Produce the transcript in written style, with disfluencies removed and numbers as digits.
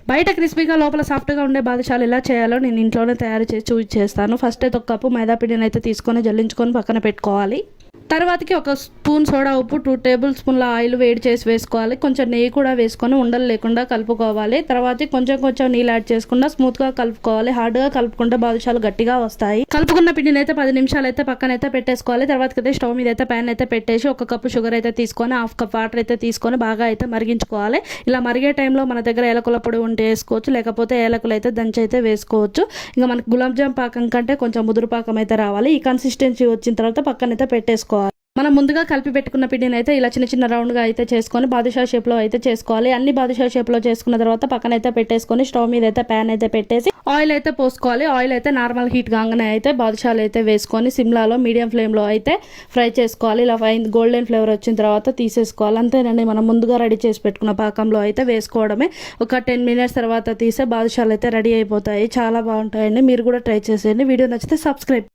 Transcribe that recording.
బయట క్రిస్పీగా లోపల సాఫ్ట్గా ఉండే బాదుషాలు ఎలా చేయాలో నేను ఇంట్లోనే తయారు చేసి చూపించేస్తాను. ఫస్ట్ అయితే ఒక కప్పు మైదా పిండిని అయితే తీసుకొని జల్లించుకొని పక్కన పెట్టుకోవాలి. తర్వాతకి ఒక స్పూన్ సోడా ఉప్పు, 2 టేబుల్ స్పూన్ల ఆయిల్ వేడి చేసి వేసుకోవాలి. కొంచెం నెయ్యి కూడా వేసుకొని ఉండలు లేకుండా కలుపుకోవాలి. తర్వాత కొంచెం నీళ్ళు యాడ్ చేసుకుండా స్మూత్గా కలుపుకోవాలి. హార్డ్గా కలుపుకుంటే బాదుషాలు గట్టిగా వస్తాయి. కలుపుకున్న పిండిని అయితే 10 నిమిషాలు అయితే పక్కన అయితే పెట్టేసుకోవాలి. తర్వాత అయితే స్టవ్ మీద అయితే ప్యాన్ అయితే పెట్టేసి 1 కప్పు షుగర్ అయితే తీసుకొని 1/2 కప్ వాటర్ అయితే తీసుకొని బాగా అయితే మరిగించుకోవాలి. ఇలా మరిగే టైంలో మన దగ్గర ఏలకుల పొడి ఉంటే వేసుకోవచ్చు, లేకపోతే ఏలకులు అయితే దంచి అయితే వేసుకోవచ్చు. ఇంకా మనకి గులాబ్ జామ్ పాకం కంటే కొంచెం ముదురు పాకం అయితే రావాలి. ఈ కన్సిస్టెన్సీ వచ్చిన తర్వాత పక్కన అయితే పెట్టేసుకోవాలి. మనం ముందుగా కలిపి పెట్టుకున్న పిండిని అయితే ఇలా చిన్న రౌండ్గా అయితే చేసుకొని బాదుషా షేప్లో అయితే చేసుకోవాలి. అన్ని బాదుషా షేప్లో చేసుకున్న తర్వాత పక్కన అయితే పెట్టేసుకొని స్టవ్ మీద అయితే ప్యాన్ అయితే పెట్టేసి ఆయిల్ అయితే పోసుకోవాలి. ఆయిల్ అయితే నార్మల్ హీట్ కాగానే అయితే బాదుషాలు అయితే వేసుకొని సిమ్లాలో మీడియం ఫ్లేమ్లో అయితే ఫ్రై చేసుకోవాలి. ఇలా గోల్డెన్ ఫ్లేవర్ వచ్చిన తర్వాత తీసేసుకోవాలి. అంతేనండి, మనం ముందుగా రెడీ చేసి పెట్టుకున్న పాకంలో అయితే వేసుకోవడమే. ఒక 10 మినిట్స్ తర్వాత తీసే బాదుషాలు అయితే రెడీ అయిపోతాయి. చాలా బాగుంటాయండి, మీరు కూడా ట్రై చేసేయండి. వీడియో నచ్చితే సబ్స్క్రైబ్.